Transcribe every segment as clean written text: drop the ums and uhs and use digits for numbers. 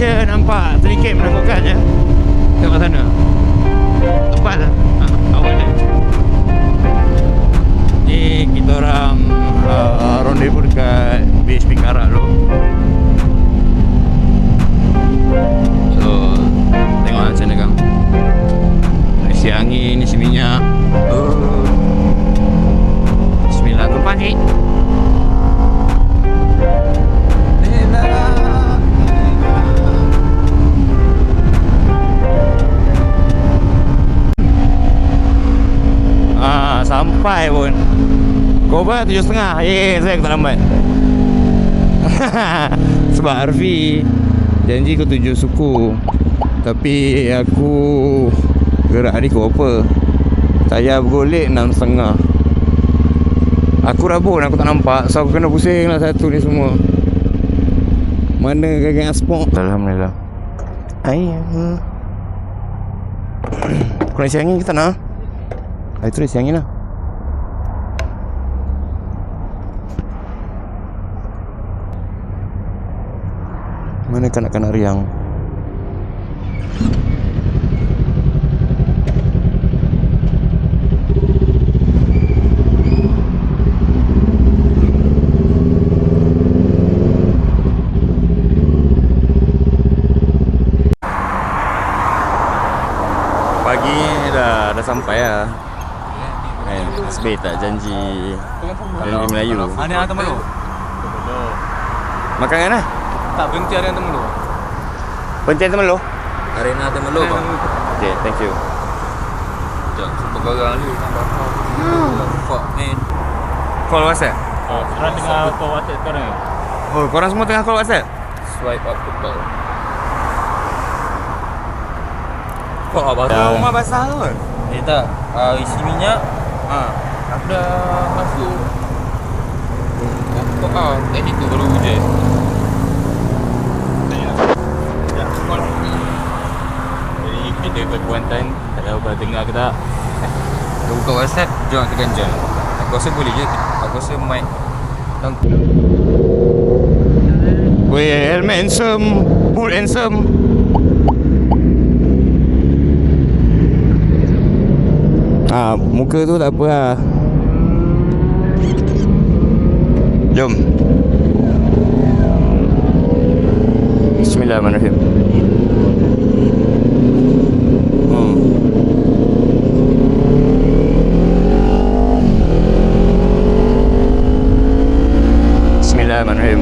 cuaca nampak sedikit menakutkan ya. Tengok sana. Tepat lah awal dia. Ni kita orang rendezvous dekat BHP Karak dulu. So tengok macam mana kan. Isi angin, isi minyak. Bismillah tu pagi. Sampai pun Koba 7.30. Saya tak lambat. Sebab Arfi janji ke 7 suku, tapi aku gerak hari ke apa. Saya bergolek 6.30. Aku rabun, aku tak nampak. So aku kena pusing lah satu ni semua. Mana geng aspok. Alhamdulillah. Ayah Kau nak isi angin kita nak? Ayo terus isi angin lah. Mana kanak-kanak riang? Pagi ni dah sampai lah. Asbih tak janji Melayu. Mana teman lu? Makan kan lah? Tak, berhenti hari teman lu. Penting teman lo? Arena teman lu bang. Okay, thank you. Jangan sumpah garang ni. Fuck man. Call WhatsApp? Korang tengah call WhatsApp sekarang ya? Oh, korang semua tengah call WhatsApp? Swipe up to call. Kok abang? Rumah basah tu kan? Tak, isi minyak. Aku dah masuk. Itu baru hujan. Jadi kita berkuantan. Tak tahu kau dengar ke tak. Kita buka WhatsApp, jom kita ganjal. Aku rasa boleh je. Aku rasa mic Weh, helmet handsome, boot handsome. Muka tu tak apa lah. Jom. Bismillahirrahmanirrahim. Bismillahirrahmanirrahim.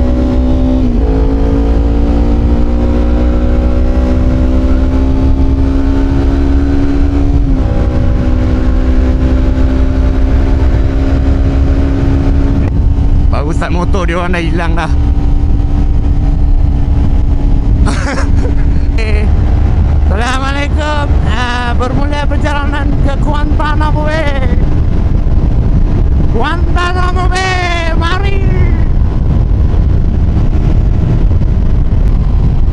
Baru start motor dia orang dah hilang dah. Assalamualaikum. Bermula perjalanan ke Guantanamo Bay. Guantanamo Bay, mari.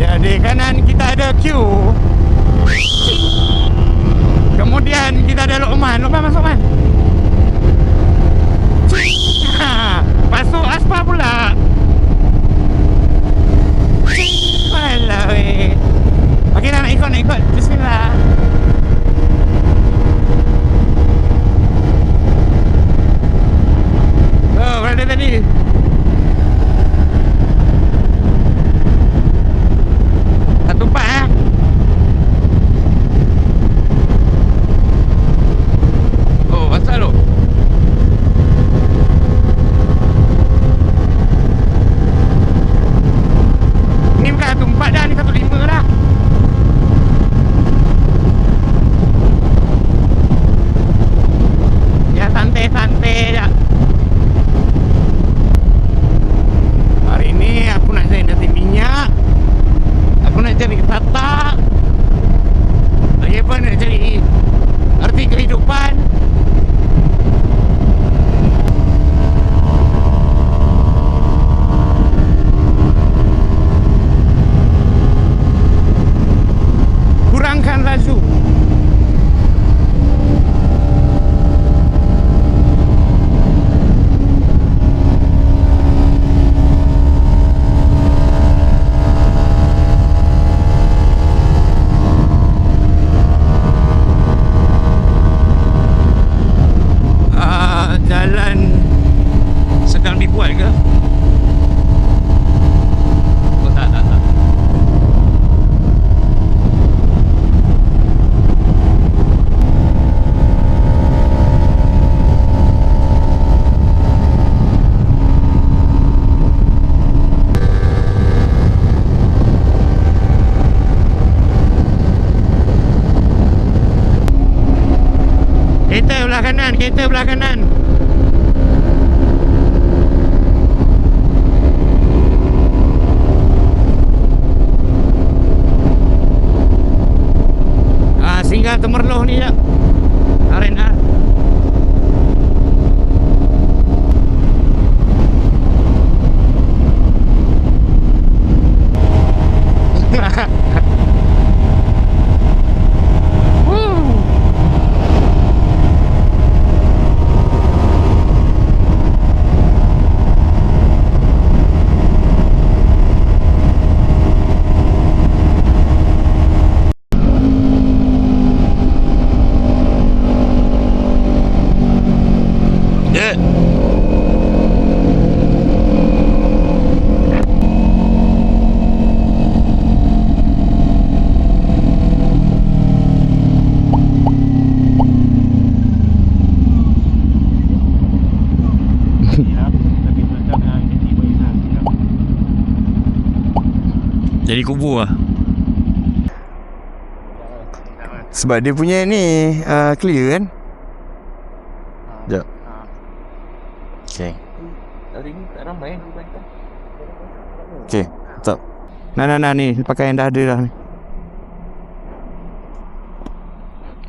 Ya, di kanan kita ada Q. Kemudian kita ada Luqman. Luqman masuk man. Masuk aspal pula. Alah weh. Okey nak ikut. Bismillah. Oh, berada tadi. Tak tumpak Oh, asal tu. kanan, kereta belah kanan. Singgah Temerloh ni jap. Arena. Jadi kubur lah. Sebab dia punya ni clear kan. Sekejap. Okay. Hari ni tak ramai. Okay, stop. Nah ni pakai yang dah ada dah ni.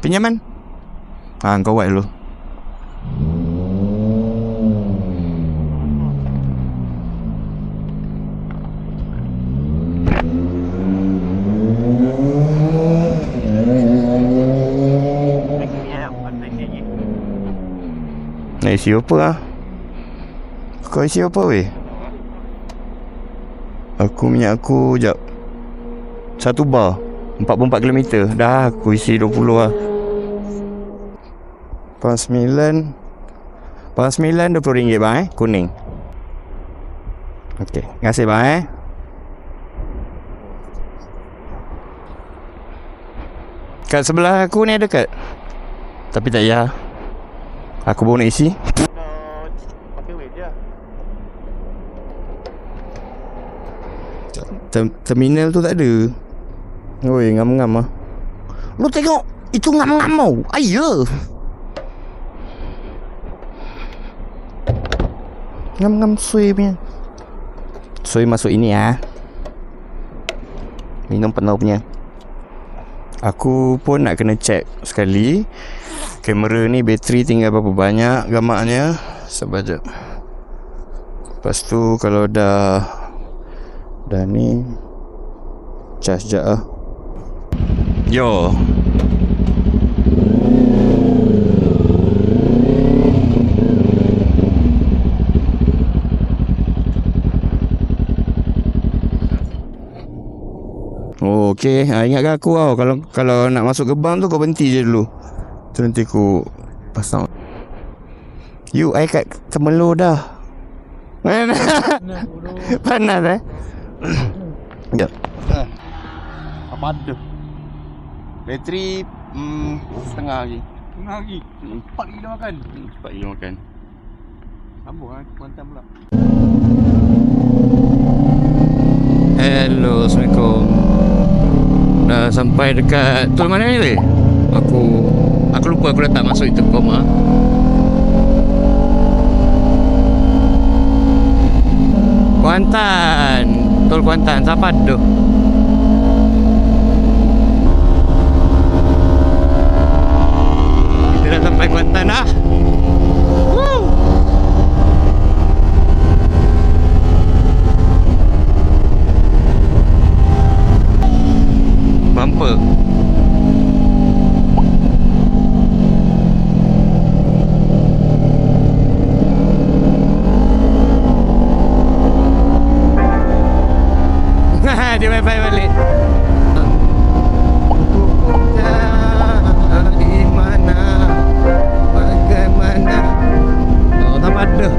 Pinjaman. Kau buat dulu. Isi apa lah? Kau isi apa weh? Aku minyak aku jap 1 bar 44 km. Dah aku isi 20 lah. Pas 9 RM20 bang kuning. Okey, terima kasih bang Kat sebelah aku ni ada kad. Tapi tak payah. Aku baru nak isi. Pakai weight je. Terminal tu tak ada. Oi, ngam-ngam ah. Lu tengok, itu ngam-ngam tau. Ayo. Ngam-ngam sui punya. Sui masuk ini ah. Minum penuh punya. Aku pun nak kena check sekali kamera ni bateri tinggal berapa banyak gamaknya. Sabar jap. Lepas tu kalau dah ni charge jap lah. Yo. Oh, okey. Ingatkan aku tau. Kalau nak masuk gerbang tu kau berhenti je dulu. Tu nanti aku pasang. You, I kat Temerloh dah. Panas Sekejap. Apa ada? Bateri setengah lagi. Tengah lagi. 4 lagi dah makan. Cepat gila makan. Sambung lah. Kuantan pula. Hello, Assalamualaikum. Dah sampai dekat tol mana ni weh? Aku lupa aku dah tak masuk intercom ah. Kuantan. Tol Kuantan. Siapa tu? Kita dah sampai Kuantan dah. Woo! Bumper. Dia bye-bye balik. Di mana? Bagaimana? Oh, tak ada.